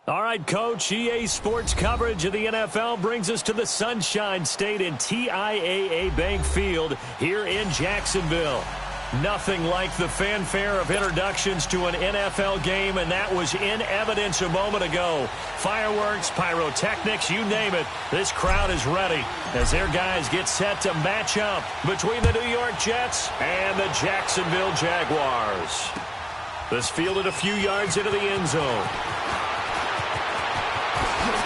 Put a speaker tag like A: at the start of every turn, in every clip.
A: All right, Coach, EA Sports coverage of the NFL brings us to the Sunshine State in TIAA Bank Field here in Jacksonville. Nothing like the fanfare of introductions to an NFL game, and that was in evidence a moment ago. Fireworks, pyrotechnics, you name it. This crowd is ready as their guys get set to match up between the New York Jets and the Jacksonville Jaguars. This fielded a few yards into the end zone.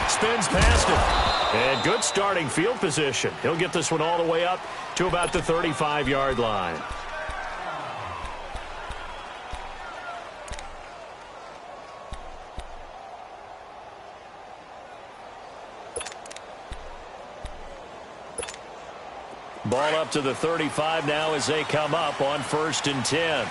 A: Spins past it. And good starting field position. He'll get this one all the way up to about the 35-yard line. Ball up to the 35 now as they come up on 1st and 10.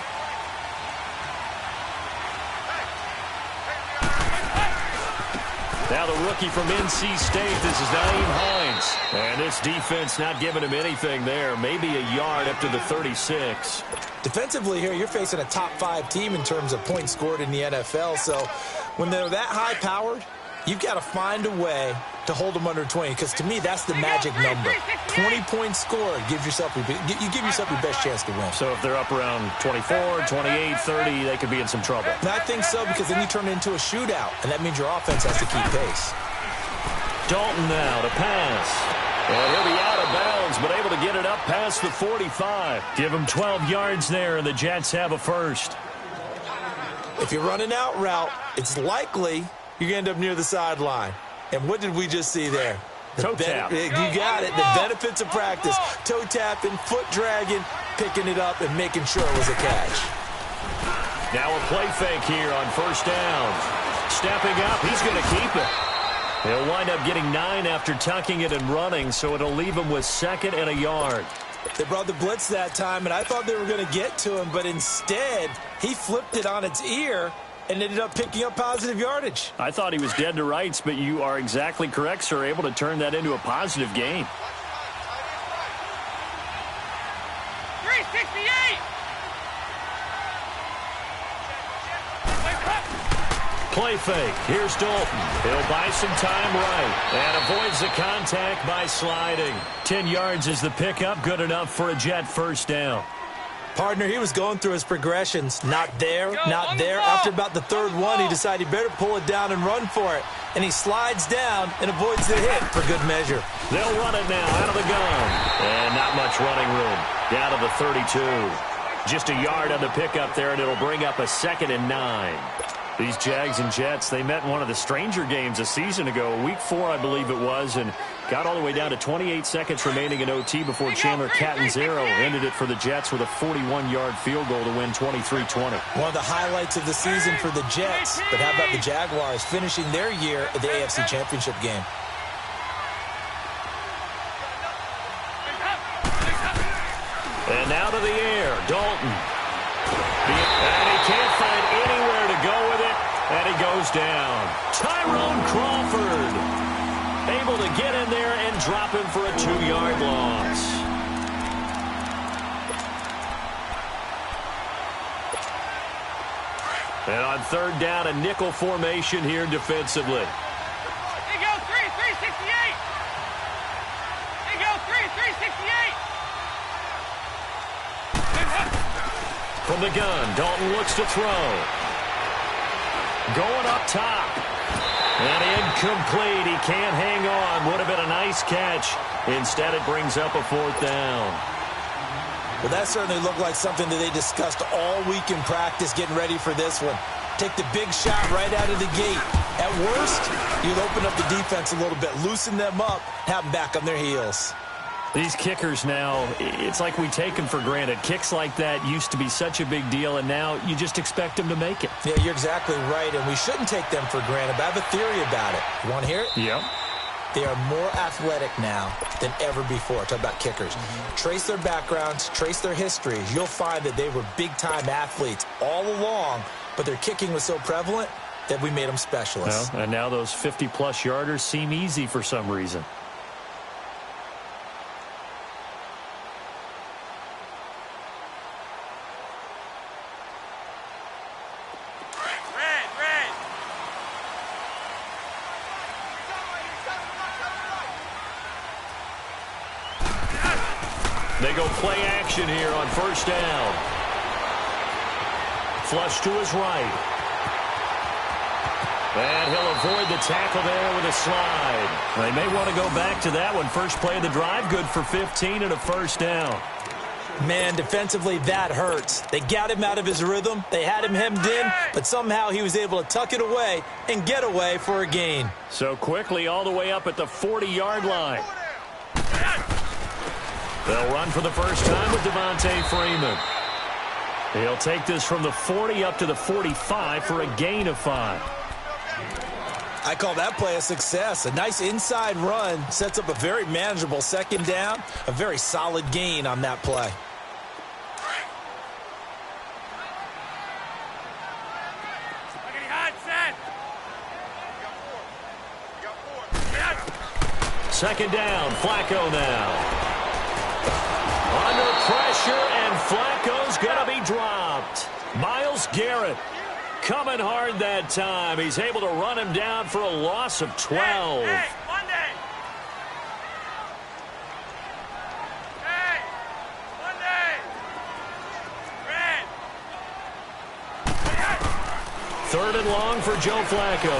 A: Now the rookie from NC State, this is Nyheim Hines. And this defense not giving him anything there. Maybe a yard up to the 36.
B: Defensively here, you're facing a top 5 team in terms of points scored in the NFL. So when they're that high-powered, you've got to find a way to hold them under 20, because to me, that's the magic number. 20 points scored, you give yourself your best chance to win.
A: So if they're up around 24, 28, 30, they could be in some trouble.
B: And I think so, because then you turn it into a shootout, and that means your offense has to keep pace.
A: Dalton now to pass. And he'll be out of bounds, but able to get it up past the 45. Give him 12 yards there, and the Jets have a first.
B: If you're running out route, it's likely you're going to end up near the sideline. And what did we just see there?
A: Toe tap.
B: You got it. The benefits of practice. Toe tapping, foot dragging, picking it up, and making sure it was a catch.
A: Now a play fake here on 1st down. Stepping up, he's going to keep it. He'll wind up getting 9 after tucking it and running, so it'll leave him with 2nd and a yard.
B: They brought the blitz that time, and I thought they were going to get to him, but instead, he flipped it on its ear and ended up picking up positive yardage.
A: I thought he was dead to rights, but you are exactly correct, sir. Able to turn that into a positive gain.
C: 368.
A: Play fake. Here's Dalton. He'll buy some time right and avoids the contact by sliding. 10 yards is the pickup. Good enough for a Jet first down.
B: Partner, he was going through his progressions. Not there, not there. After about the 3rd one, he decided he better pull it down and run for it. And he slides down and avoids the hit for good measure.
A: They'll run it now out of the gun. And not much running room. Down to the 32. Just a yard on the pickup there, and it'll bring up a 2nd and 9. These Jags and Jets, they met in one of the stranger games a season ago, week 4, I believe it was, and got all the way down to 28 seconds remaining in OT before Chandler Catanzaro ended it for the Jets with a 41-yard field goal to win 23-20.
B: One of the highlights of the season for the Jets, but how about the Jaguars finishing their year at the AFC Championship game?
A: And now to the air, Dalton. And he can't find anywhere to go with it, and he goes down. Tyrone Crawford able to get in there and drop him for a 2-yard loss. And on 3rd down, a nickel formation here defensively.
C: They go 368. They go 368.
A: From the gun, Dalton looks to throw. Going up top. And incomplete. He can't hang on. Would have been a nice catch. Instead, it brings up a 4th down.
B: Well, that certainly looked like something that they discussed all week in practice getting ready for this one. Take the big shot right out of the gate. At worst, you'd open up the defense a little bit, loosen them up, have them back on their heels.
A: These kickers now, it's like we take them for granted. Kicks like that used to be such a big deal, and now you just expect them to make it.
B: Yeah, you're exactly right, and we shouldn't take them for granted, but I have a theory about it. You want to hear it?
A: Yep.
B: They are more athletic now than ever before. Talk about kickers. Trace their backgrounds, trace their histories. You'll find that they were big-time athletes all along, but their kicking was so prevalent that we made them specialists.
A: Well, and now those 50-plus yarders seem easy for some reason. They go play action here on first down. Flush to his right. And he'll avoid the tackle there with a slide. They may want to go back to that one. First play of the drive, good for 15 and a first down.
B: Man, defensively, that hurts. They got him out of his rhythm. They had him hemmed in, but somehow he was able to tuck it away and get away for a gain.
A: So quickly all the way up at the 40-yard line. They'll run for the first time with Devontae Freeman. He'll take this from the 40 up to the 45 for a gain of 5.
B: I call that play a success. A nice inside run sets up a very manageable second down. A very solid gain on that play.
A: Second down, Flacco now. Under pressure, and Flacco's going to be dropped. Myles Garrett coming hard that time. He's able to run him down for a loss of 12. Third and long for Joe Flacco.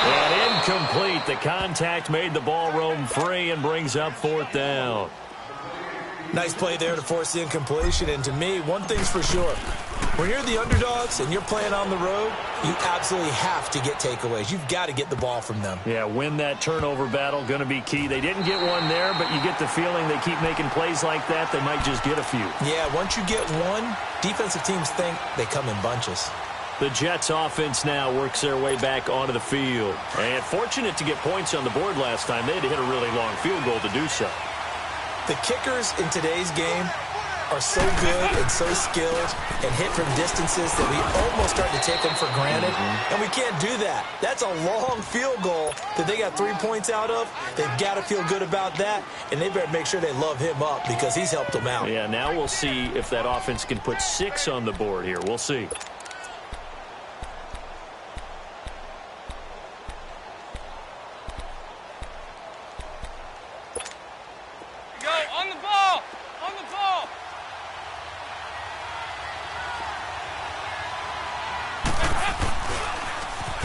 A: And incomplete. The contact made the ball roam free and brings up fourth down.
B: Nice play there to force the incompletion. And to me, one thing's for sure. When you're the underdogs and you're playing on the road, you absolutely have to get takeaways. You've got to get the ball from them.
A: Yeah, win that turnover battle, going to be key. They didn't get one there, but you get the feeling they keep making plays like that, they might just get a few.
B: Yeah, once you get one, defensive teams think they come in bunches.
A: The Jets offense now works their way back onto the field. And fortunate to get points on the board last time. They had to hit a really long field goal to do so.
B: The kickers in today's game are so good and so skilled and hit from distances that we almost start to take them for granted. And we can't do that. That's a long field goal that they got 3 points out of. They've got to feel good about that, and they better make sure they love him up because he's helped them out.
A: Yeah, now we'll see if that offense can put 6 on the board here. We'll see.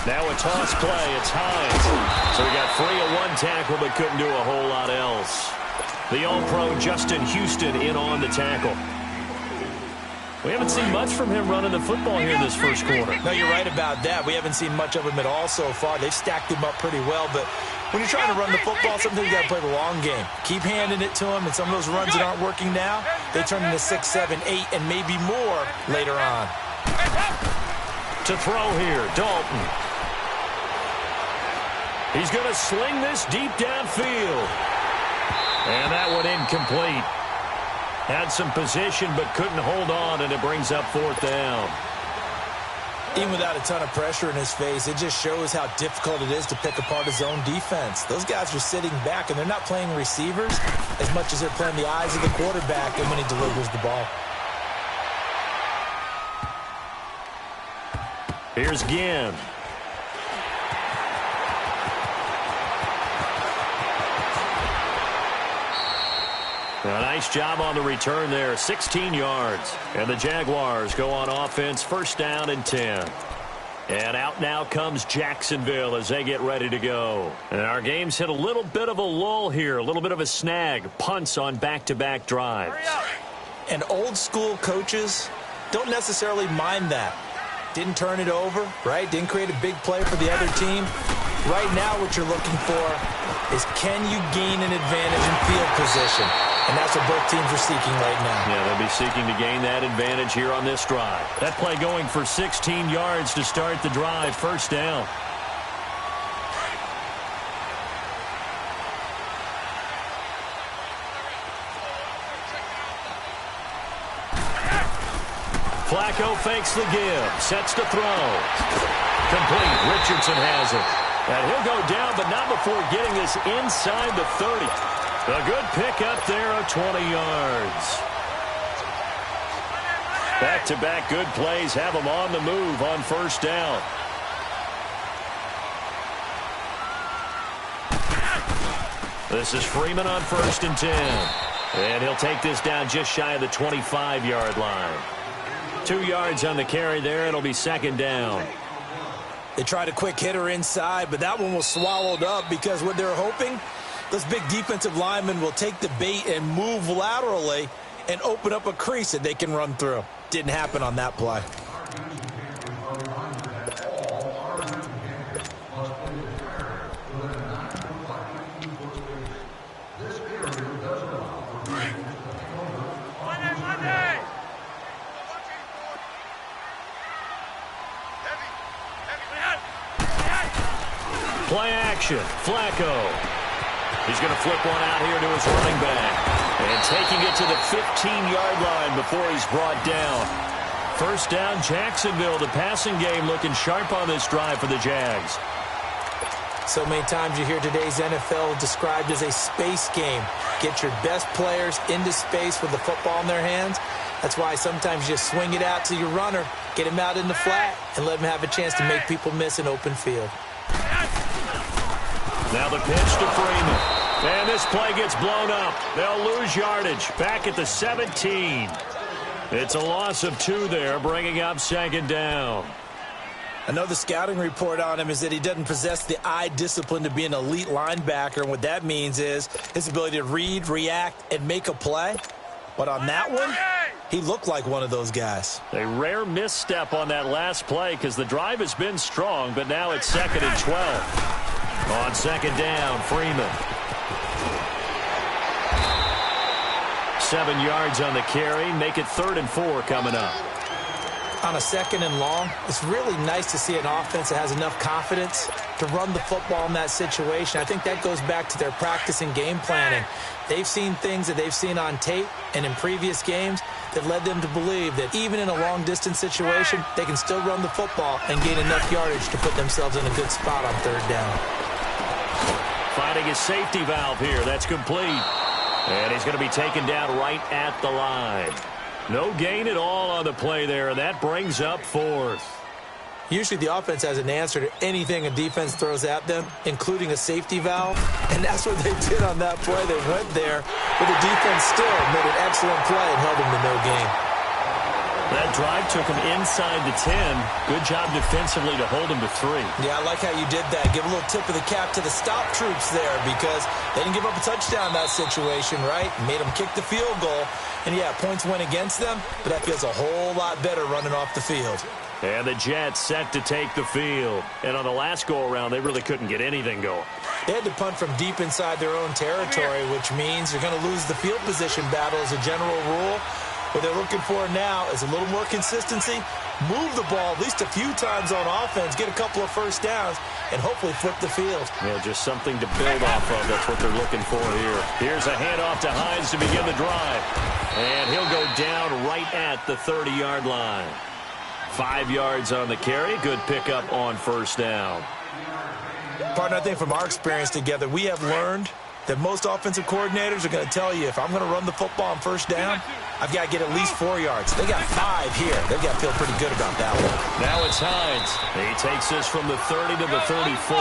A: Now a toss play. It's Hines. So he got free of one tackle but couldn't do a whole lot else. The All-Pro Justin Houston in on the tackle. We haven't seen much from him running the football here in this first quarter.
B: No, you're right about that. We haven't seen much of him at all so far. They've stacked him up pretty well, but when you're trying to run the football, sometimes you got to play the long game. Keep handing it to him, and some of those runs that aren't working now, they turn into 6, 7, 8, and maybe more later on.
A: To throw here, Dalton. He's going to sling this deep downfield. And that one incomplete. Had some position but couldn't hold on, and it brings up fourth down.
B: Even without a ton of pressure in his face, it just shows how difficult it is to pick apart his own defense. Those guys are sitting back, and they're not playing receivers as much as they're playing the eyes of the quarterback and when he delivers the ball.
A: Here's Ginn. A nice job on the return there, 16 yards. And the Jaguars go on offense, first down and 10. And out now comes Jacksonville as they get ready to go. And our game's hit a little bit of a lull here, a little bit of a snag. Punts on back-to-back drives.
B: And old school coaches don't necessarily mind that. Didn't turn it over, right? Didn't create a big play for the other team. Right now what you're looking for is can you gain an advantage in field position? And that's what both teams are seeking right now.
A: Yeah, they'll be seeking to gain that advantage here on this drive. That play going for 16 yards to start the drive, first down. Flacco fakes the give, sets to throw. Complete, Richardson has it. And he'll go down, but not before getting this inside the 30. A good pickup there of 20 yards. Back-to-back good plays have them on the move on first down. This is Freeman on first and 10. And he'll take this down just shy of the 25-yard line. 2 yards on the carry there. It'll be second down.
B: They tried a quick hitter inside, but that one was swallowed up because what they're hoping, those big defensive linemen will take the bait and move laterally and open up a crease that they can run through. Didn't happen on that play.
A: Play action. Flacco. He's going to flip one out here to his running back. And taking it to the 15-yard line before he's brought down. First down, Jacksonville. The passing game looking sharp on this drive for the Jags.
B: So many times you hear today's NFL described as a space game. Get your best players into space with the football in their hands. That's why sometimes you just swing it out to your runner, get him out in the flat, and let him have a chance to make people miss an open field.
A: Now the pitch to Freeman. And this play gets blown up. They'll lose yardage back at the 17. It's a loss of 2 there, bringing up second down.
B: I know the scouting report on him is that he doesn't possess the eye discipline to be an elite linebacker. And what that means is his ability to read, react, and make a play. But on that one, he looked like one of those guys.
A: A rare misstep on that last play because the drive has been strong, but now it's 2nd and 12. On second down, Freeman. 7 yards on the carry. Make it 3rd and 4 coming up.
B: On a 2nd and long, it's really nice to see an offense that has enough confidence to run the football in that situation. I think that goes back to their practice and game planning. They've seen things that they've seen on tape and in previous games that led them to believe that even in a long-distance situation, they can still run the football and gain enough yardage to put themselves in a good spot on 3rd down.
A: Finding his safety valve here. That's complete. And he's going to be taken down right at the line. No gain at all on the play there, and that brings up 4th.
B: Usually the offense has an answer to anything a defense throws at them, including a safety valve, and that's what they did on that play. They went there, but the defense still made an excellent play and held them to no gain.
A: That drive took him inside the 10. Good job defensively to hold him to 3.
B: Yeah, I like how you did that. Give a little tip of the cap to the stop troops there because they didn't give up a touchdown in that situation, right? Made them kick the field goal. And, yeah, points went against them, but that feels a whole lot better running off the field.
A: And the Jets set to take the field. And on the last go-around, they really couldn't get anything going.
B: They had to punt from deep inside their own territory, which means you're going to lose the field position battle as a general rule. What they're looking for now is a little more consistency, move the ball at least a few times on offense, get a couple of first downs, and hopefully flip the field.
A: Yeah, just something to build off of. That's what they're looking for here. Here's a handoff to Hines to begin the drive. And he'll go down right at the 30-yard line. 5 yards on the carry. Good pickup on first down.
B: Partner, I think from our experience together, we have learned that most offensive coordinators are going to tell you if I'm going to run the football on first down, I've got to get at least 4 yards. They got 5 here. They've got to feel pretty good about that one.
A: Now it's Hines. He takes this from the 30 to the 34.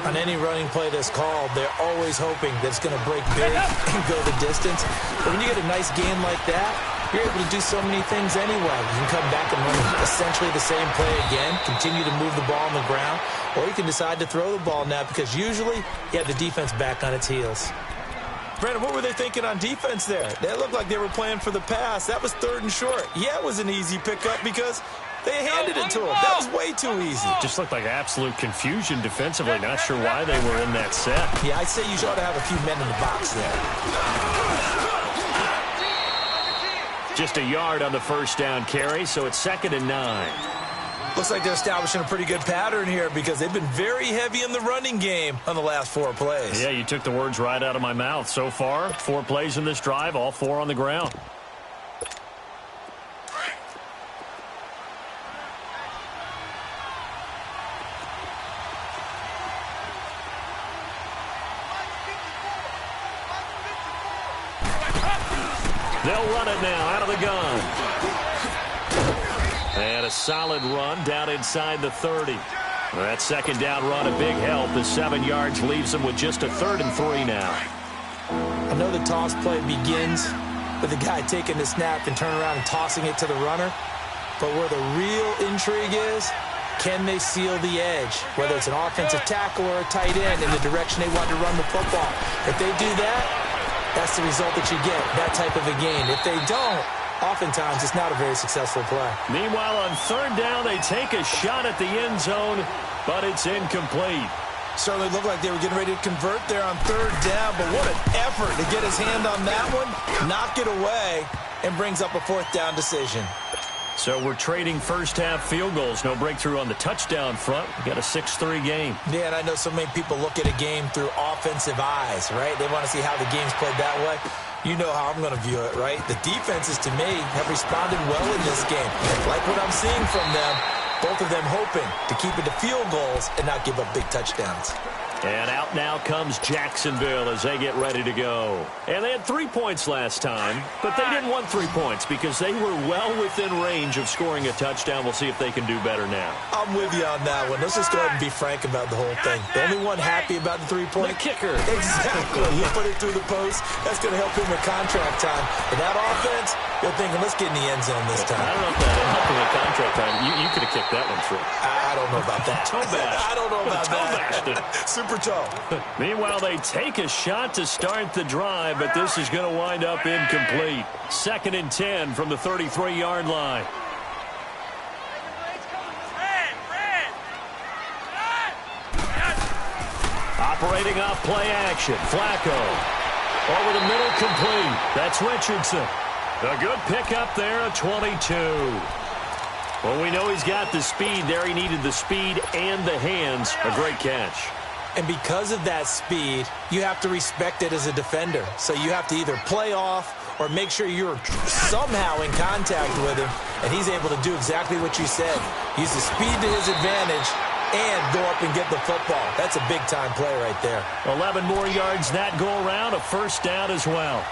B: On any running play that's called, they're always hoping that it's going to break big and go the distance. But when you get a nice gain like that, you're able to do so many things anyway. You can come back and run essentially the same play again, continue to move the ball on the ground, or you can decide to throw the ball now because usually you have the defense back on its heels. Brandon, what were they thinking on defense there? They looked like they were playing for the pass. That was 3rd and short. Yeah, it was an easy pickup because they handed it to him. That was way too easy.
A: Just looked like absolute confusion defensively. Not sure why they were in that set.
B: Yeah, I'd say you ought to have a few men in the box there.
A: Just a yard on the first down carry, so it's 2nd and 9.
B: Looks like they're establishing a pretty good pattern here because they've been very heavy in the running game on the last 4 plays.
A: Yeah, you took the words right out of my mouth. So far, 4 plays in this drive, all 4 on the ground. They'll run it now out of the gun. And a solid run down inside the 30. That second down run a big help as 7 yards leaves them with just a 3rd and 3 now.
B: I know the toss play begins with the guy taking the snap and turning around and tossing it to the runner. But where the real intrigue is, can they seal the edge, whether it's an offensive tackle or a tight end in the direction they want to run the football? If they do that, that's the result that you get, that type of a gain. If they don't, oftentimes it's not a very successful play.
A: Meanwhile, on third down, they take a shot at the end zone, but it's incomplete.
B: Certainly looked like they were getting ready to convert there on third down, but what an effort to get his hand on that one, knock it away, and brings up a fourth down decision.
A: So we're trading first-half field goals. No breakthrough on the touchdown front. We got a 6-3 game.
B: Yeah, and I know so many people look at a game through offensive eyes, right? They want to see how the game's played that way. You know how I'm going to view it, right? The defenses, to me, have responded well in this game. Like what I'm seeing from them, both of them hoping to keep it to field goals and not give up big touchdowns.
A: And out now comes Jacksonville as they get ready to go. And they had 3 points last time, but they didn't want 3 points because they were well within range of scoring a touchdown. We'll see if they can do better now.
B: I'm with you on that one. Let's just go ahead and be frank about the whole thing. The only one happy about the 3-point?
A: The kicker.
B: Exactly. He put it through the post. That's going to help him with contract time. But that offense, they're thinking, let's get in the end zone this time.
A: I don't know if that helped him with contract time. You could have kicked that one through.
B: I don't know about that.
A: Toe bash.
B: I don't know about
A: that.
B: Super toe.
A: Meanwhile, they take a shot to start the drive, but this is going to wind up incomplete. 2nd and 10 from the 33-yard line. Operating off play action. Flacco. Over the middle, complete. That's Richardson. A good pickup there, a 22. Well, we know he's got the speed there. He needed the speed and the hands. A great catch.
B: And because of that speed, you have to respect it as a defender. So you have to either play off or make sure you're somehow in contact with him. And he's able to do exactly what you said. Use the speed to his advantage and go up and get the football. That's a big-time play right there.
A: 11 more yards that go around, a first down as well.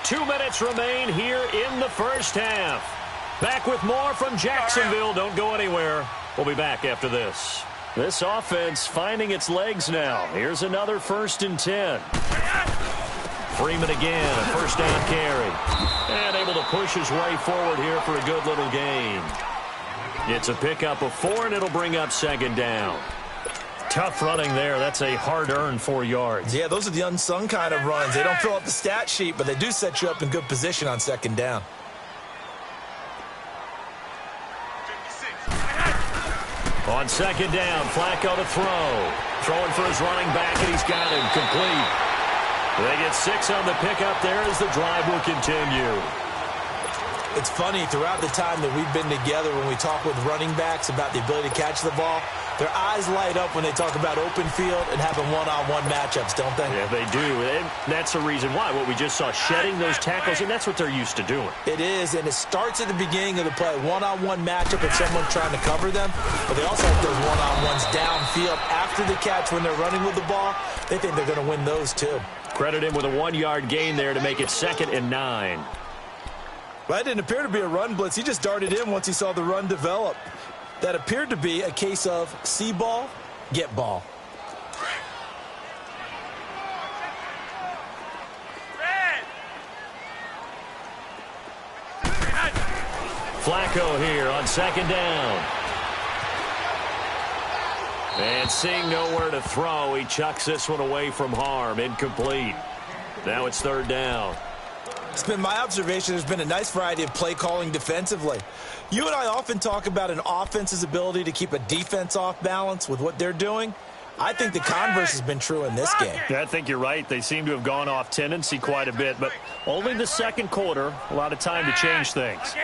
A: Two minutes remain here in the first half. Back with more from Jacksonville. Don't go anywhere. We'll be back after this. This offense finding its legs now. Here's another 1st and 10. Freeman again, a first down carry. And able to push his way forward here for a good little gain. It's a pickup of 4, and it'll bring up 2nd down. Tough running there. That's a hard-earned 4 yards.
B: Yeah, those are the unsung kind of runs. They don't fill up the stat sheet, but they do set you up in good position on 2nd down.
A: On 2nd down, Flacco to throw. Throwing for his running back, and he's got him complete. They get 6 on the pickup there as the drive will continue.
B: It's funny, throughout the time that we've been together, when we talk with running backs about the ability to catch the ball, their eyes light up when they talk about open field and having one-on-one matchups, don't they?
A: Yeah, they do. And that's the reason why. What we just saw, shedding those tackles, and that's what they're used to doing.
B: It is, and it starts at the beginning of the play. One-on-one matchup if someone's trying to cover them, but they also have those one-on-ones downfield after the catch when they're running with the ball. They think they're going to win those, too.
A: Credit him with a 1-yard gain there to make it 2nd and 9.
B: Well, that didn't appear to be a run blitz. He just darted in once he saw the run develop. That appeared to be a case of see ball, get ball.
A: Flacco here on 2nd down. And seeing nowhere to throw, he chucks this one away from harm. Incomplete. Now it's 3rd down.
B: It's been my observation there's been a nice variety of play calling defensively. You and I often talk about an offense's ability to keep a defense off balance with what they're doing. I think the converse has been true in this game.
A: Yeah, I think you're right. They seem to have gone off tendency quite a bit, but only the 2nd quarter, a lot of time to change things.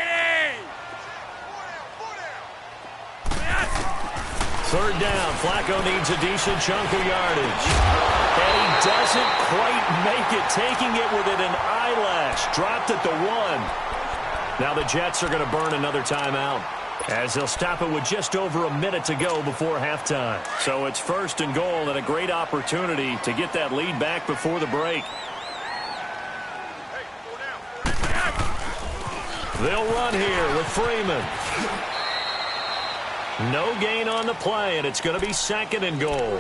A: 3rd down, Flacco needs a decent chunk of yardage. And he doesn't quite make it, taking it within an eyelash. Dropped at the 1. Now the Jets are going to burn another timeout, as they'll stop it with just over a minute to go before halftime. So it's 1st and goal, and a great opportunity to get that lead back before the break. They'll run here with Freeman. No gain on the play, and it's going to be 2nd and goal.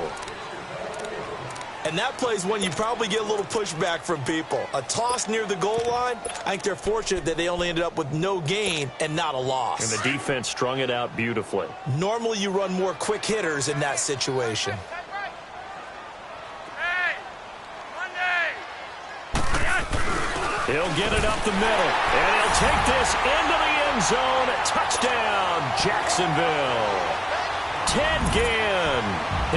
B: And that play's when you probably get a little pushback from people. A toss near the goal line, I think they're fortunate that they only ended up with no gain and not a loss.
A: And the defense strung it out beautifully.
B: Normally you run more quick hitters in that situation.
A: He'll get it up the middle, and he'll take this into the end zone. Touchdown, Jacksonville. Ted Ginn,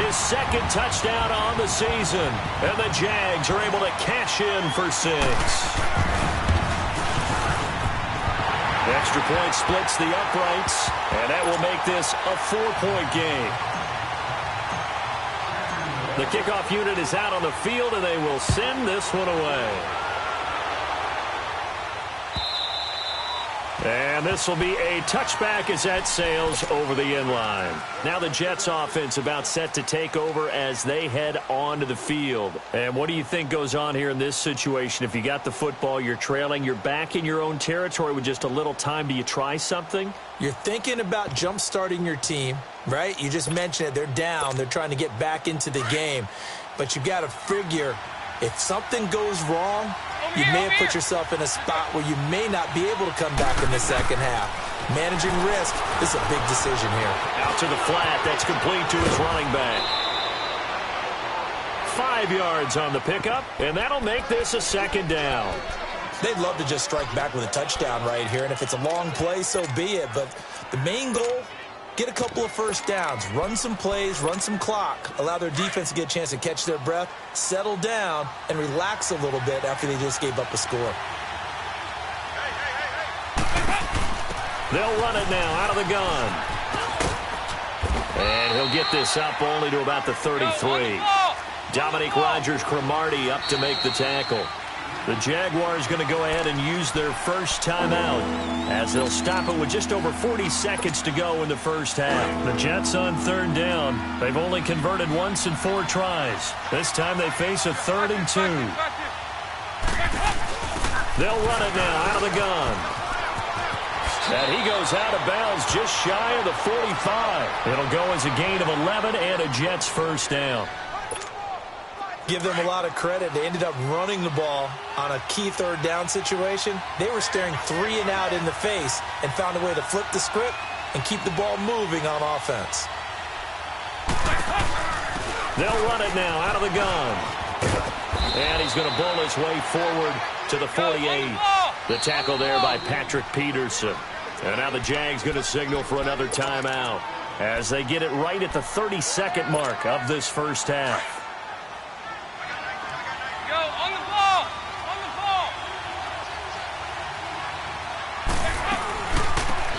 A: his 2nd touchdown on the season, and the Jags are able to cash in for 6. Extra point splits the uprights, and that will make this a 4-point game. The kickoff unit is out on the field, and they will send this one away. And this will be a touchback as that sails over the end line. Now the Jets offense about set to take over as they head onto the field. And what do you think goes on here in this situation? If you got the football, you're trailing, you're back in your own territory with just a little time. Do you try something?
B: You're thinking about jump-starting your team, right? You just mentioned it. They're down. They're trying to get back into the game. But you got to figure if something goes wrong, you may have put yourself in a spot where you may not be able to come back in the second half. Managing risk is a big decision here.
A: Out to the flat. That's complete to his running back. 5 yards on the pickup, and that'll make this a 2nd down.
B: They'd love to just strike back with a touchdown right here, and if it's a long play, so be it. But the main goal, get a couple of first downs, run some plays, run some clock, allow their defense to get a chance to catch their breath, settle down, and relax a little bit after they just gave up a score.
A: They'll run it now out of the gun. And he'll get this up only to about the 33. Dominique Rodgers-Cromartie up to make the tackle. The Jaguars going to go ahead and use their first timeout as they'll stop it with just over 40 seconds to go in the first half. The Jets on 3rd down. They've only converted once in 4 tries. This time they face a 3rd and 2. They'll run it now out of the gun. And he goes out of bounds just shy of the 45. It'll go as a gain of 11 and a Jets first down.
B: Give them a lot of credit. They ended up running the ball on a key 3rd down situation. They were staring 3 and out in the face and found a way to flip the script and keep the ball moving on offense.
A: They'll run it now out of the gun. And he's going to bull his way forward to the 48. The tackle there by Patrick Peterson. And now the Jags going to signal for another timeout as they get it right at the 32nd mark of this first half.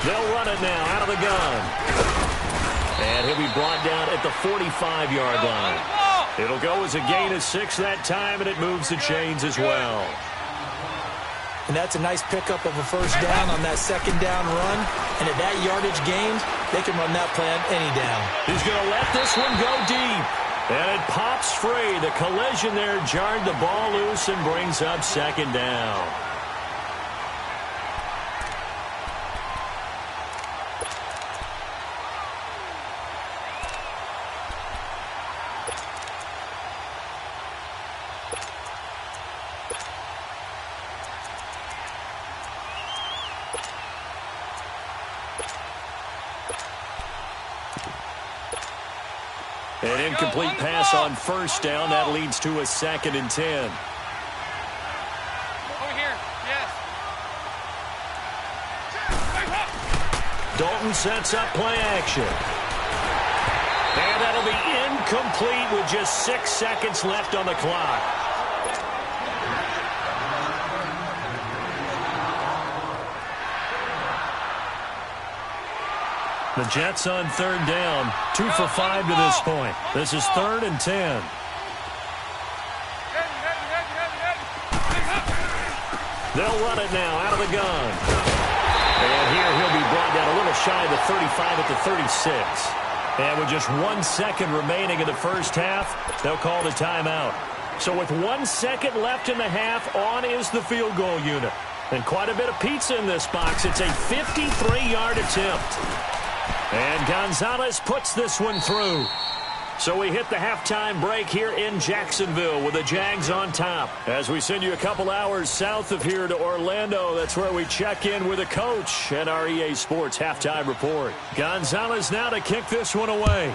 A: They'll run it now out of the gun. And he'll be brought down at the 45-yard line. It'll go as a gain of 6 that time, and it moves the chains as well.
B: And that's a nice pickup of a first down on that 2nd down run. And at that yardage gained, they can run that play on any down.
A: He's going to let this one go deep. And it pops free. The collision there jarred the ball loose and brings up 2nd down. An incomplete pass on first down. That leads to a 2nd and 10.
C: Over here, yes.
A: Dalton sets up play action. And that'll be incomplete with just 6 seconds left on the clock. The Jets on 3rd down, 2 for 5 to this point. This is 3rd and 10. They'll run it now out of the gun. And here he'll be brought down a little shy of the 35 at the 36. And with just 1 second remaining in the first half, they'll call the timeout. So with 1 second left in the half, on is the field goal unit. And quite a bit of pizza in this box. It's a 53-yard attempt. And Gonzalez puts this one through. So we hit the halftime break here in Jacksonville with the Jags on top. As we send you a couple hours south of here to Orlando, that's where we check in with a coach and our EA Sports halftime report. Gonzalez now to kick this one away.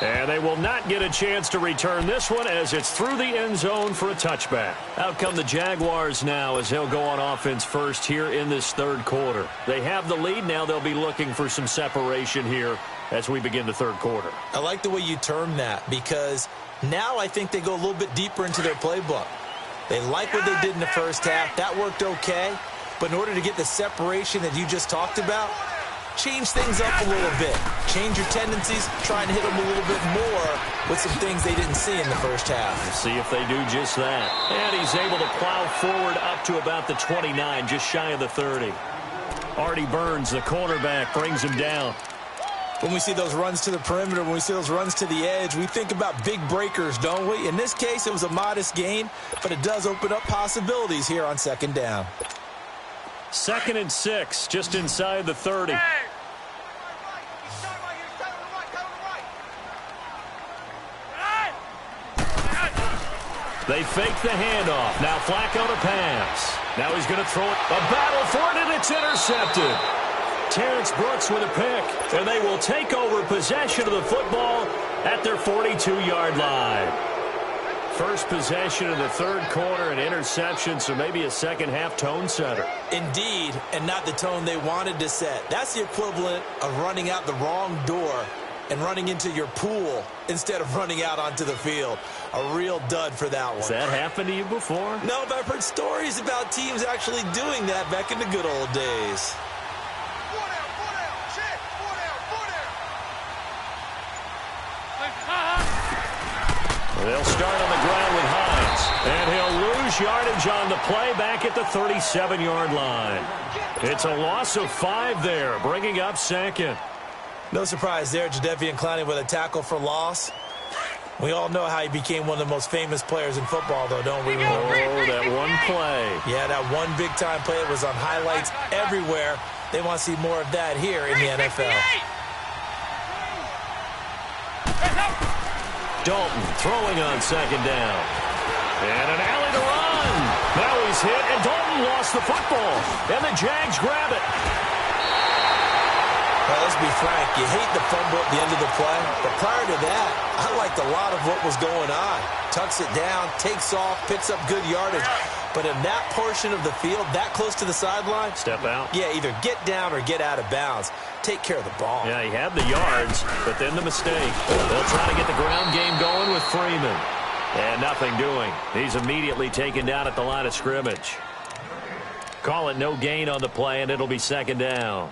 A: And they will not get a chance to return this one as it's through the end zone for a touchback. Out come the Jaguars now as they'll go on offense first here in this third quarter. They have the lead. Now they'll be looking for some separation here as we begin the third quarter.
B: I like the way you term that because now I think they go a little bit deeper into their playbook. They like what they did in the first half. That worked okay. But in order to get the separation that you just talked about, change things up a little bit. Change your tendencies. Try and hit them a little bit more with some things they didn't see in the first half.
A: See if they do just that. And he's able to plow forward up to about the 29, just shy of the 30. Artie Burns, the cornerback, brings him down.
B: When we see those runs to the perimeter, when we see those runs to the edge, we think about big breakers, don't we? In this case, it was a modest gain, but it does open up possibilities here on second down.
A: 2nd and 6, just inside the 30. They fake the handoff. Now Flacco to pass. Now he's going to throw it. A battle for it, and it's intercepted. Terrence Brooks with a pick, and they will take over possession of the football at their 42-yard line. First possession of the third quarter, an interception, so maybe a second-half tone setter.
B: Indeed, and not the tone they wanted to set. That's the equivalent of running out the wrong door and running into your pool instead of running out onto the field. A real dud for that one.
A: Has that happened to you before?
B: No, but I've heard stories about teams actually doing that back in the good old days.
A: They'll start on the ground with Hines. And he'll lose yardage on the play back at the 37-yard line. It's a loss of 5 there, bringing up second.
B: No surprise there, Jadeveon Clowney with a tackle for loss. We all know how he became one of the most famous players in football, though, don't we?
A: Oh, that one play.
B: Yeah, that one big-time play was on highlights everywhere. They want to see more of that here in the NFL.
A: Dalton throwing on second down. And an alley to run. Now he's hit, and Dalton lost the football. And the Jags grab it.
B: Well, let's be frank. You hate the fumble at the end of the play. But prior to that, I liked a lot of what was going on. Tucks it down, takes off, picks up good yardage. But in that portion of the field, that close to the sideline,
A: step out.
B: Yeah, either get down or get out of bounds. Take care of the ball.
A: Yeah, he had the yards, but then the mistake. They'll try to get the ground game going with Freeman. And nothing doing. He's immediately taken down at the line of scrimmage. Call it no gain on the play, and it'll be second down.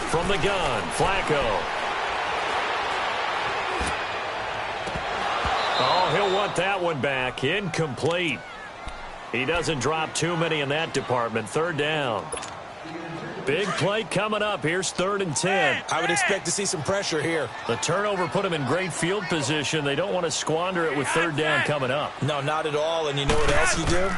A: From the gun, Flacco. Oh, he'll want that one back. Incomplete. He doesn't drop too many in that department. Third down. Big play coming up. Here's 3rd and 10.
B: I would expect to see some pressure here.
A: The turnover put him in great field position. They don't want to squander it with 3rd down coming up.
B: No, not at all. And you know what else you do?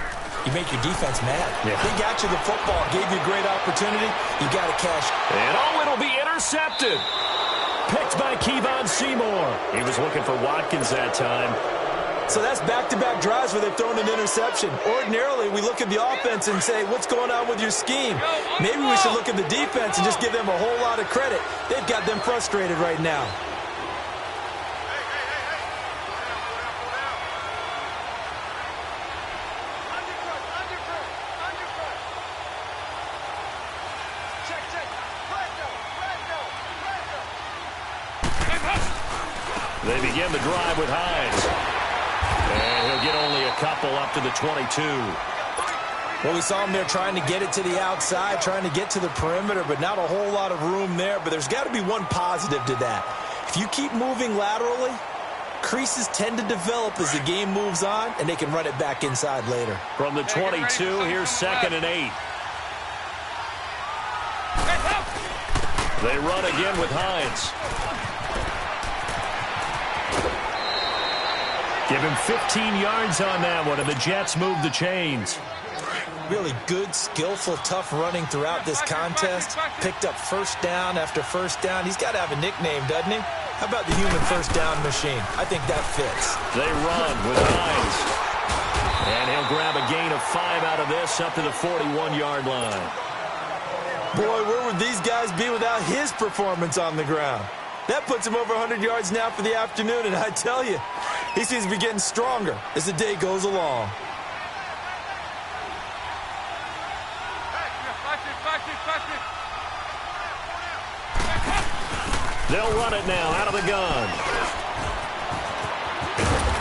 B: You make your defense mad.
A: Yeah.
B: They got you the football, gave you a great opportunity. You got to cash.
A: And oh, it'll be intercepted. Picked by Kevon Seymour. He was looking for Watkins that time.
B: So that's back-to-back drives where they've thrown an interception. Ordinarily, we look at the offense and say, what's going on with your scheme? Maybe we should look at the defense and just give them a whole lot of credit. They've got them frustrated right now.
A: They begin the drive with Hines. And he'll get only a couple up to the 22.
B: Well, we saw him there trying to get it to the outside, trying to get to the perimeter, but not a whole lot of room there. But there's got to be one positive to that. If you keep moving laterally, creases tend to develop as the game moves on, and they can run it back inside later.
A: From the 22, here's 2nd and 8. They run again with Hines. Give him 15 yards on that one, and the Jets move the chains.
B: Really good, skillful, tough running throughout this contest. Picked up first down after first down. He's got to have a nickname, doesn't he? How about the human first down machine? I think that fits.
A: They run with Hines. And he'll grab a gain of 5 out of this up to the 41-yard line.
B: Boy, where would these guys be without his performance on the ground? That puts him over 100 yards now for the afternoon, and I tell you, he seems to be getting stronger as the day goes along.
A: They'll run it now out of the gun.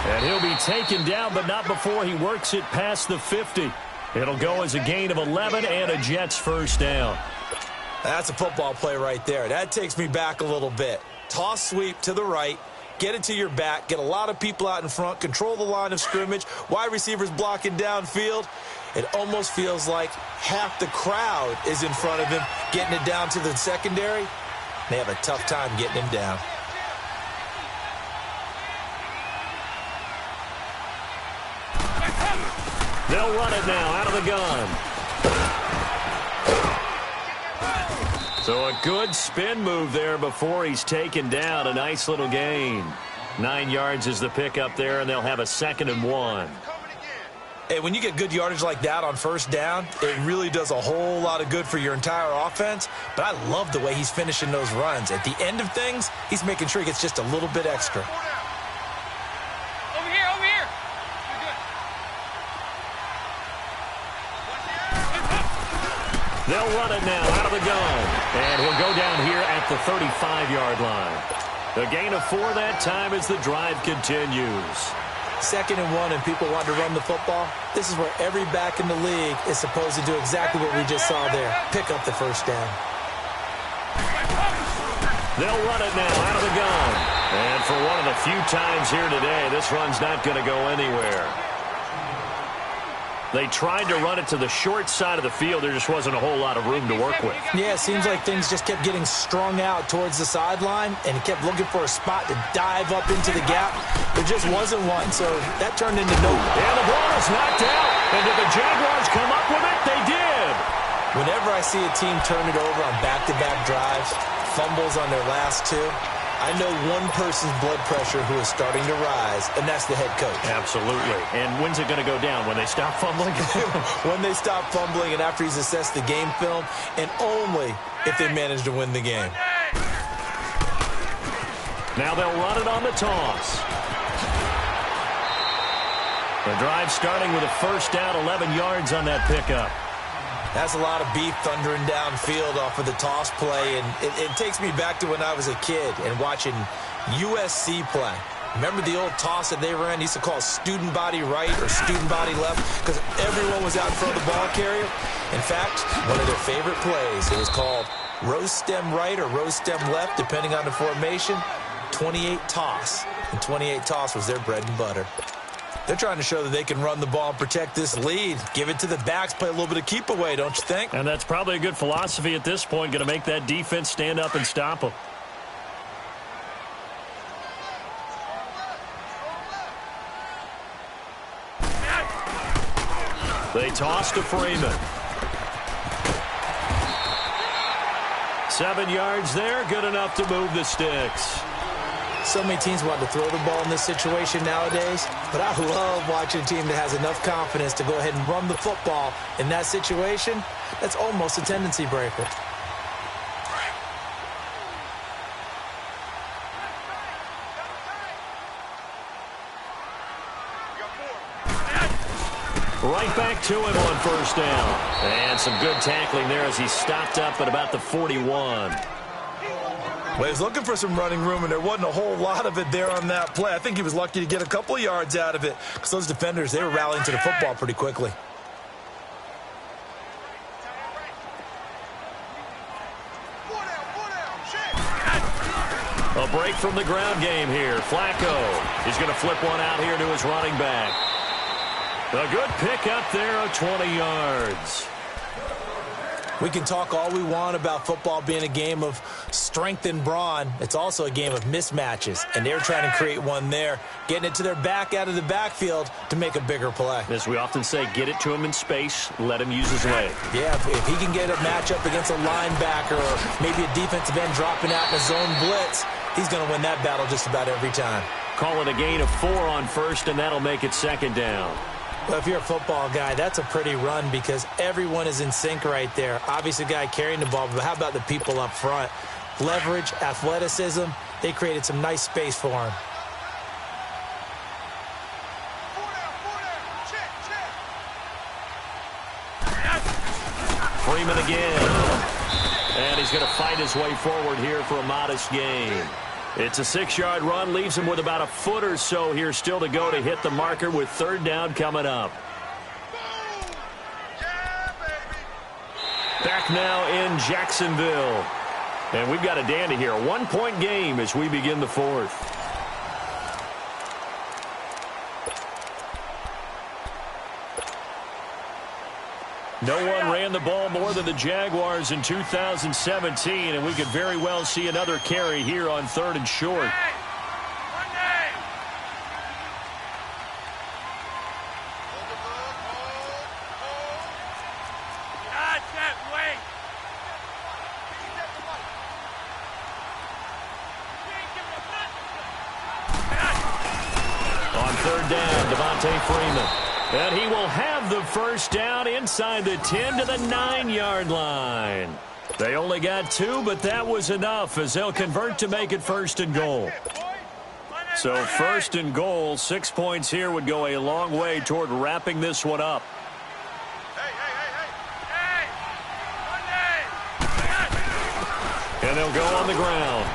A: And he'll be taken down, but not before he works it past the 50. It'll go as a gain of 11 and a Jets first down.
B: That's a football play right there. That takes me back a little bit. Toss sweep to the right, get it to your back, get a lot of people out in front, control the line of scrimmage, wide receivers blocking downfield. It almost feels like half the crowd is in front of him, getting it down to the secondary. They have a tough time getting him down.
A: They'll run it now out of the gun. So a good spin move there before he's taken down. A nice little gain. 9 yards is the pickup there, and they'll have a 2nd and 1.
B: Hey, when you get good yardage like that on first down, it really does a whole lot of good for your entire offense. But I love the way he's finishing those runs. At the end of things, he's making sure he gets just a little bit extra.
C: Over here, over here.
A: They'll run it now out of the gun. And he'll go down here at the 35-yard line. The gain of 4 that time as the drive continues.
B: 2nd and 1 and people want to run the football. This is where every back in the league is supposed to do exactly what we just saw there. Pick up the first down.
A: They'll run it now out of the gun. And for one of the few times here today, this run's not going to go anywhere. They tried to run it to the short side of the field. There just wasn't a whole lot of room to work with.
B: Yeah, it seems like things just kept getting strung out towards the sideline, and he kept looking for a spot to dive up into the gap. There just wasn't one, so that turned into no.
A: And the ball is knocked out. And did the Jaguars come up with it? They did.
B: Whenever I see a team turn it over on back-to-back drives, fumbles on their last 2, I know one person's blood pressure who is starting to rise, and that's the head coach.
A: Absolutely. And when's it going to go down? When they stop fumbling?
B: When they stop fumbling and after he's assessed the game film, and only if they manage to win the game.
A: Now they'll run it on the toss. The drive starting with a first down, 11 yards on that pickup.
B: That's a lot of beef thundering downfield off of the toss play, and it takes me back to when I was a kid and watching USC play. Remember the old toss that they ran? They used to call student body right or student body left because everyone was out in front of the ball carrier. In fact, one of their favorite plays, it was called rose stem right or rose stem left, depending on the formation, 28 toss. And 28 toss was their bread and butter. They're trying to show that they can run the ball and protect this lead. Give it to the backs, play a little bit of keep away, don't you think?
A: And that's probably a good philosophy at this point, going to make that defense stand up and stop them. They toss to Freeman. 7 yards there, good enough to move the sticks.
B: So many teams want to throw the ball in this situation nowadays, but I love watching a team that has enough confidence to go ahead and run the football in that situation. That's almost a tendency breaker.
A: Right back to him on first down. And some good tackling there as he stopped up at about the 41.
B: Well, he was looking for some running room, and there wasn't a whole lot of it there on that play. I think he was lucky to get a couple of yards out of it because those defenders, they were rallying to the football pretty quickly.
A: A break from the ground game here. Flacco is going to flip one out here to his running back. A good pick up there of 20 yards.
B: We can talk all we want about football being a game of strength and brawn. It's also a game of mismatches, and they're trying to create one there, getting it to their back out of the backfield to make a bigger play.
A: As we often say, get it to him in space, let him use his leg.
B: Yeah, if he can get a matchup against a linebacker or maybe a defensive end dropping out in a zone blitz, he's going to win that battle just about every time.
A: Call it a gain of 4 on first, and that'll make it second down.
B: Well, if you're a football guy, that's a pretty run because everyone is in sync right there. Obviously, the guy carrying the ball, but how about the people up front? Leverage, athleticism, they created some nice space for him.
A: Freeman again. And he's going to fight his way forward here for a modest gain. It's a 6-yard run, leaves him with about a foot or so here still to go to hit the marker with third down coming up. Back now in Jacksonville. And we've got a dandy here. A 1-point game as we begin the fourth. No one ran the ball more than the Jaguars in 2017, and we could very well see another carry here on 3rd and short. On 3rd down, Devontae Freeman. And he will have the first down inside the 10 to the 9-yard line. They only got 2, but that was enough as they'll convert to make it 1st and goal. So 1st and goal, 6 points here would go a long way toward wrapping this one up. And they'll go on the ground.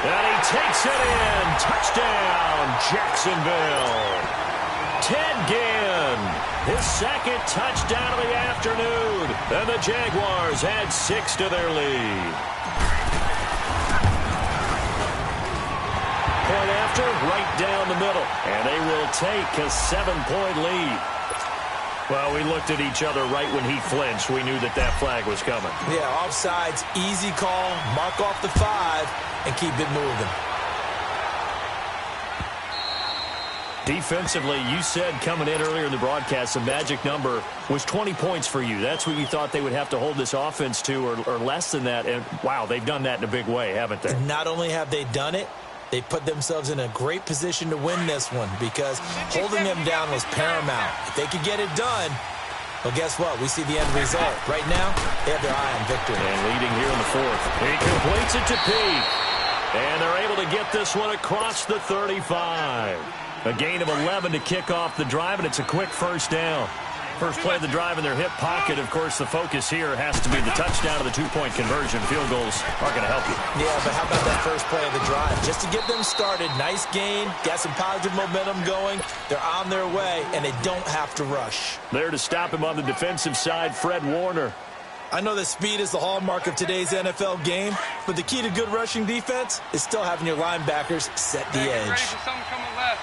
A: And he takes it in. Touchdown, Jacksonville. Ted Ginn, his 2nd touchdown of the afternoon. And the Jaguars add 6 to their lead. Point after, right down the middle. And they will take a 7-point lead. Well, we looked at each other right when he flinched. We knew that that flag was coming.
B: Yeah, offsides, easy call, mark off the 5, and keep it moving.
A: Defensively, you said coming in earlier in the broadcast, the magic number was 20 points for you. That's what you thought they would have to hold this offense to or less than that. And, wow, they've done that in a big way, haven't they?
B: Not only have they done it, they put themselves in a great position to win this one because holding them down was paramount. If they could get it done, well, guess what? We see the end result. Right now, they have their eye on victory.
A: And leading here in the 4th. He completes it to Peake. And they're able to get this one across the 35. A gain of 11 to kick off the drive, and it's a quick first down. First play of the drive in their hip pocket. Of course, the focus here has to be the touchdown of the 2-point conversion. Field goals aren't going to help you.
B: Yeah, but how about that first play of the drive? Just to get them started, nice gain, got some positive momentum going. They're on their way, and they don't have to rush.
A: There to stop him on the defensive side, Fred Warner.
B: I know that speed is the hallmark of today's NFL game, but the key to good rushing defense is still having your linebackers set the edge.
C: Ready for something coming left.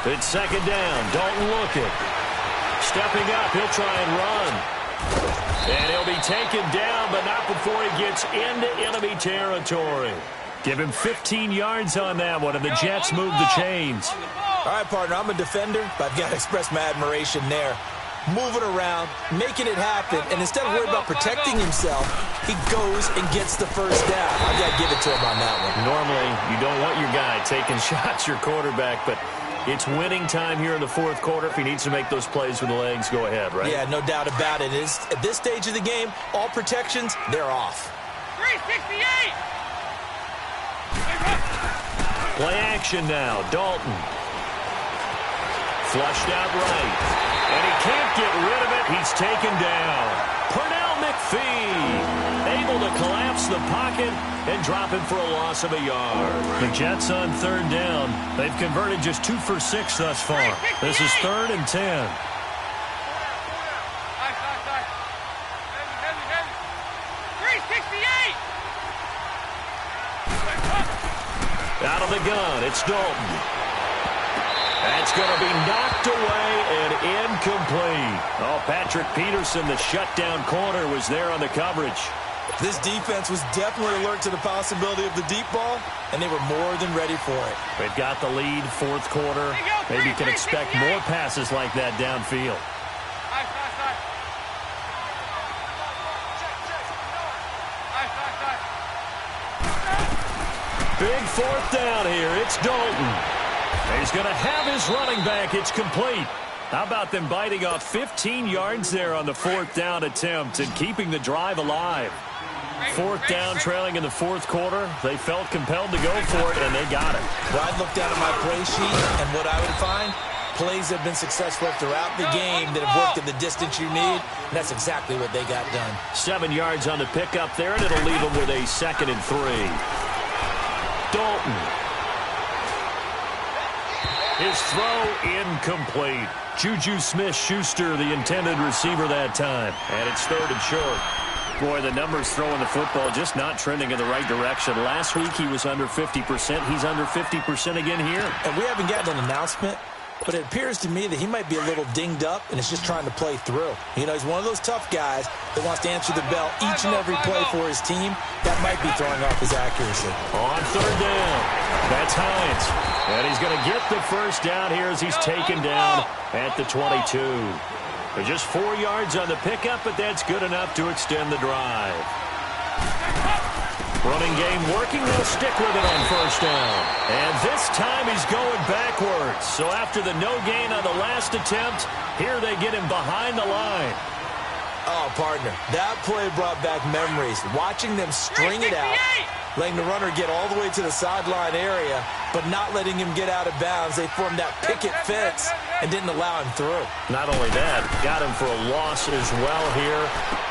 A: It's 2nd down. Dalton Lockett. Stepping up, he'll try and run. And he'll be taken down, but not before he gets into enemy territory. Give him 15 yards on that one, and the Jets move the chains.
B: All right, partner, I'm a defender, but I've got to express my admiration there. Moving around, making it happen, and instead of worrying about protecting himself, he goes and gets the first down. I've got to give it to him on that one.
A: Normally, you don't want your guy taking shots, your quarterback, but it's winning time here in the 4th quarter. If he needs to make those plays with the legs, go ahead, right?
B: Yeah, no doubt about it. At this stage of the game, all protections, they're off.
C: 368!
A: Play action now. Dalton. Flushed out right. And he can't get rid of it. He's taken down. Pernell McPhee able to collapse the pocket and drop him for a loss of a yard. The Jets on 3rd down. They've converted just 2 for 6 thus far. This is 3rd and 10. Out of the gun, it's Dalton. That's going to be knocked away and incomplete. Oh, Patrick Peterson, the shutdown corner, was there on the coverage.
B: This defense was definitely alert to the possibility of the deep ball, and they were more than ready for it.
A: They've got the lead, 4th quarter. Maybe you can expect more passes like that downfield. Big 4th down here. It's Dalton. He's going to have his running back. It's complete. How about them biting off 15 yards there on the 4th down attempt and keeping the drive alive? 4th down, trailing in the 4th quarter. They felt compelled to go for it, and they got it.
B: Well, I'd look down at my play sheet, and what I would find, plays have been successful throughout the game that have worked in the distance you need, and that's exactly what they got done.
A: 7 yards on the pickup there, and it'll leave them with a 2nd and 3. Dalton. His throw incomplete. Juju Smith-Schuster, the intended receiver that time. And it's 3rd and short. Boy, the numbers throwing the football just not trending in the right direction. Last week he was under 50%. He's under 50% again here.
B: And we haven't gotten an announcement, but it appears to me that he might be a little dinged up and is just trying to play through. You know, he's one of those tough guys that wants to answer the bell each and every play for his team. That might be throwing off his accuracy.
A: On 3rd down, that's Hines. And he's going to get the 1st down here as he's taken down at the 22. They're just 4 yards on the pickup, but that's good enough to extend the drive. Running game working. They'll stick with it on 1st down. And this time he's going backwards. So after the no gain on the last attempt, here they get him behind the line.
B: Oh, partner, that play brought back memories. Watching them string it out, letting the runner get all the way to the sideline area, but not letting him get out of bounds. They formed that picket fence and didn't allow him through.
A: Not only that, got him for a loss as well here.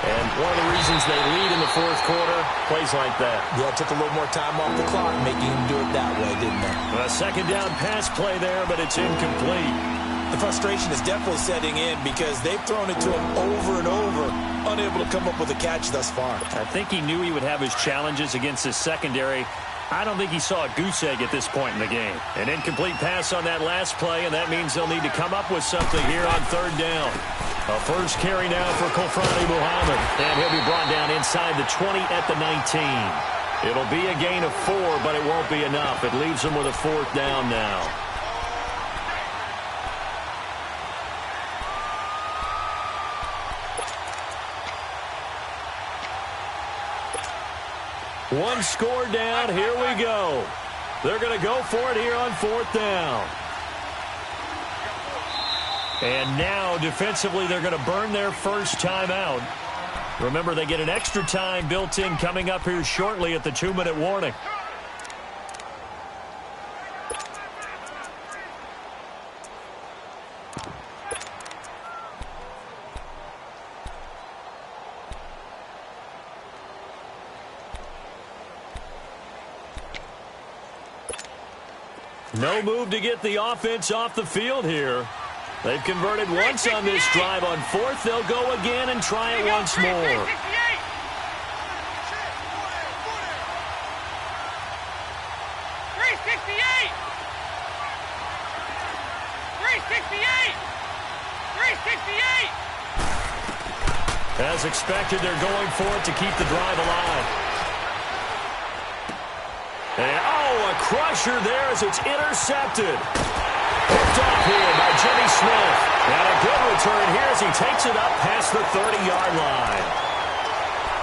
A: And one of the reasons they lead in the 4th quarter, plays like that.
B: Yeah, it took a little more time off the clock, making him do it that way, didn't it?
A: A 2nd down pass play there, but it's incomplete.
B: The frustration is definitely setting in because they've thrown it to him over and over, unable to come up with a catch thus far.
A: I think he knew he would have his challenges against his secondary. I don't think he saw a goose egg at this point in the game. An incomplete pass on that last play, and that means they'll need to come up with something here on 3rd down. A 1st carry now for Kofrani Muhammad, and he'll be brought down inside the 20 at the 19. It'll be a gain of 4, but it won't be enough. It leaves them with a 4th down now. One score down. Here we go. They're going to go for it here on 4th down. And now, defensively, they're going to burn their 1st timeout. Remember, they get an extra time built in coming up here shortly at the 2-minute warning. No move to get the offense off the field here. They've converted once on this drive. On 4th, they'll go again and try it once more. As expected, they're going for it to keep the drive alive. And, a crusher there as it's intercepted. Picked off here by Jimmy Smith. And a good return here as he takes it up past the 30-yard line.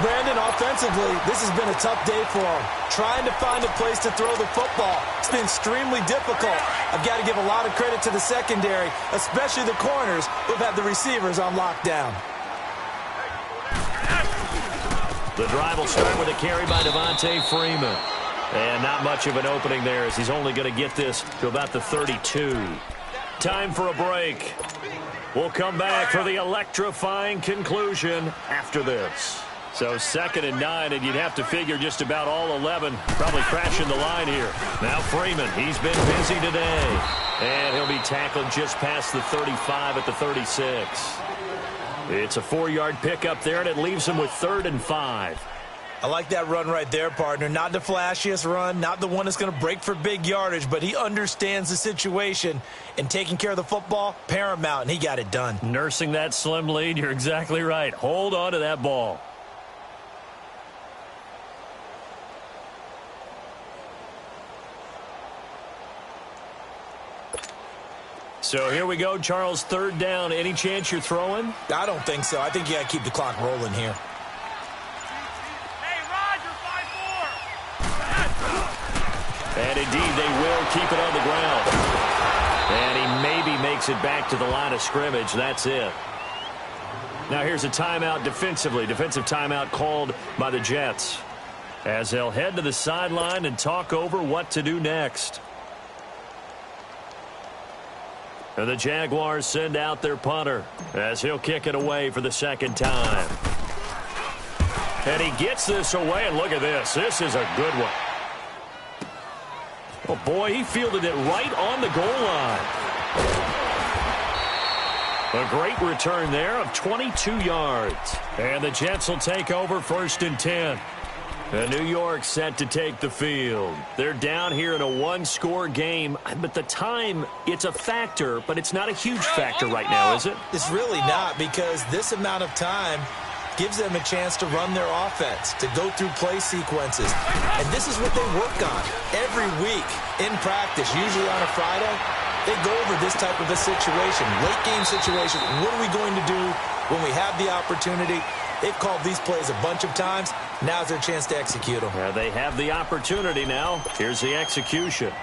B: Brandon, offensively, this has been a tough day for him. Trying to find a place to throw the football. It's been extremely difficult. I've got to give a lot of credit to the secondary, especially the corners who've had the receivers on lockdown.
A: The drive will start with a carry by Devontae Freeman. And not much of an opening there as he's only going to get this to about the 32. Time for a break. We'll come back for the electrifying conclusion after this. So 2nd and 9, and you'd have to figure just about all 11 probably crashing the line here. Now Freeman, he's been busy today. And he'll be tackled just past the 35 at the 36. It's a 4-yard pickup there, and it leaves him with 3rd and 5.
B: I like that run right there, partner. Not the flashiest run, not the one that's going to break for big yardage, but he understands the situation, and taking care of the football, paramount, and he got it done.
A: Nursing that slim lead, you're exactly right. Hold on to that ball. So here we go, Charles, 3rd down. Any chance you're throwing?
B: I don't think so. I think you got to keep the clock rolling here.
A: And indeed, they will keep it on the ground. And he maybe makes it back to the line of scrimmage. That's it. Now here's a timeout defensively. Defensive timeout called by the Jets, as they'll head to the sideline and talk over what to do next. And the Jaguars send out their punter as he'll kick it away for the 2nd time. And he gets this away, and look at this. This is a good one. Oh, boy, he fielded it right on the goal line. A great return there of 22 yards. And the Jets will take over 1st and 10. And New York set to take the field. They're down here in a 1-score game, but the time, it's a factor, but it's not a huge factor right now, is it?
B: It's really not, because this amount of time gives them a chance to run their offense, to go through play sequences. And this is what they work on every week in practice, usually on a Friday. They go over this type of a situation, late game situation. What are we going to do when we have the opportunity? They've called these plays a bunch of times. Now's their chance to execute them.
A: Yeah, they have the opportunity now. Here's the execution.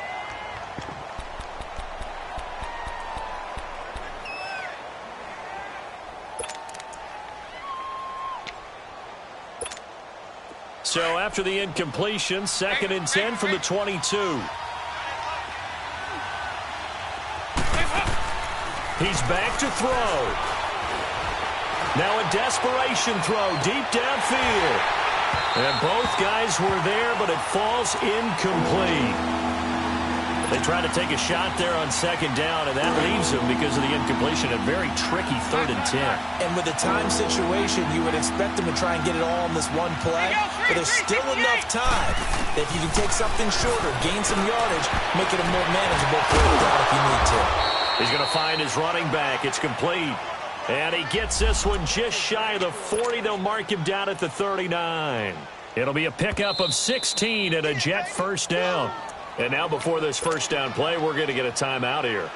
A: So after the incompletion, 2nd and 10 from the 22. He's back to throw. Now a desperation throw deep downfield. And both guys were there, but it falls incomplete. They try to take a shot there on 2nd down, and that leaves them, because of the incompletion, a very tricky 3rd and 10.
B: And with a time situation, you would expect them to try and get it all in this one play, but there's still enough time that if you can take something shorter, gain some yardage, make it a more manageable 4th down if you need to.
A: He's going to find his running back. It's complete. And he gets this one just shy of the 40. They'll mark him down at the 39. It'll be a pickup of 16 and a Jet 1st down. And now before this 1st down play, we're going to get a timeout here,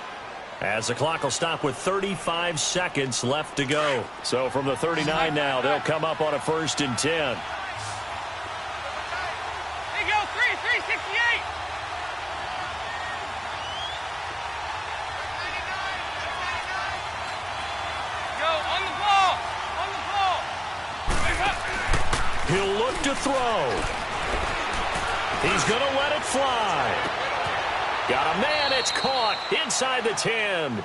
A: as the clock will stop with 35 seconds left to go. So from the 39 now, they'll come up on a 1st and 10.
C: There you go, 368. Go, on the ball.
A: He'll look to throw. He's going to let it fly. Got a man. It's caught inside the 10.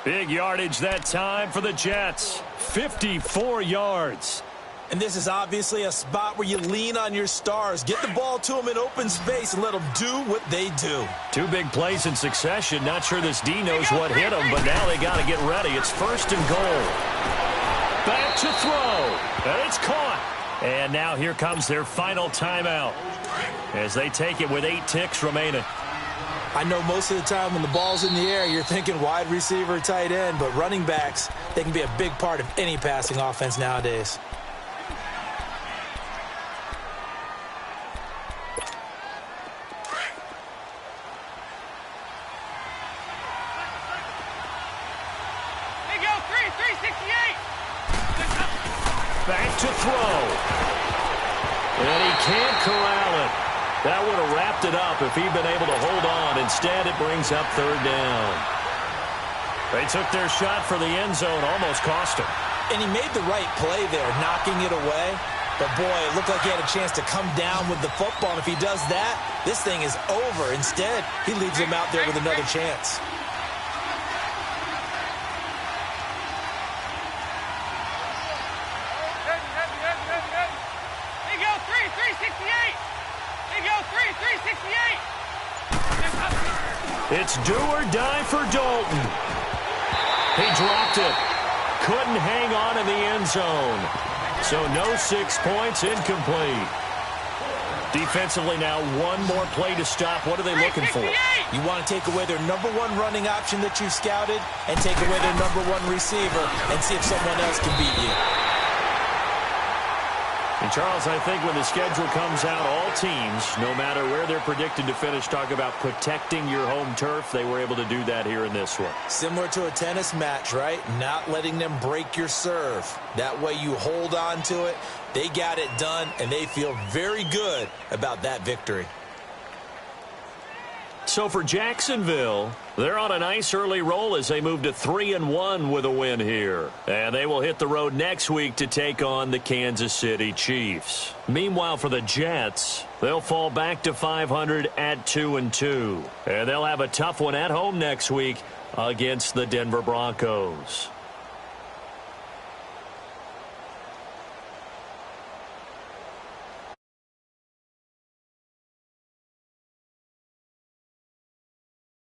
A: Big yardage that time for the Jets. 54 yards.
B: And this is obviously a spot where you lean on your stars. Get the ball to them in open space and let them do what they do.
A: 2 big plays in succession. Not sure this D knows what hit him, but now they got to get ready. It's 1st and goal. Back to throw. And it's caught. And now here comes their final timeout, as they take it with 8 ticks remaining.
B: I know most of the time when the ball's in the air, you're thinking wide receiver, tight end, but running backs, they can be a big part of any passing offense nowadays.
C: There you go, 368.
A: Back to throw. And he can't corral it. That would have wrapped it up if he'd been able to hold on. Instead, it brings up 3rd down. They took their shot for the end zone, almost cost him.
B: And he made the right play there, knocking it away. But, boy, it looked like he had a chance to come down with the football. And if he does that, this thing is over. Instead, he leaves him out there with another chance.
A: It's do or die for Dalton. He dropped it. Couldn't hang on in the end zone. So no 6 points, incomplete. Defensively now, one more play to stop. What are they looking for?
B: You want to take away their number one running option that you scouted and take away their number one receiver and see if someone else can beat you.
A: And, Charles, I think when the schedule comes out, all teams, no matter where they're predicted to finish, talk about protecting your home turf. They were able to do that here in this one.
B: Similar to a tennis match, right? Not letting them break your serve. That way you hold on to it. They got it done, and they feel very good about that victory.
A: So for Jacksonville, they're on a nice early roll as they move to 3-1 with a win here. And they will hit the road next week to take on the Kansas City Chiefs. Meanwhile, for the Jets, they'll fall back to 500 at 2-2. And they'll have a tough one at home next week against the Denver Broncos.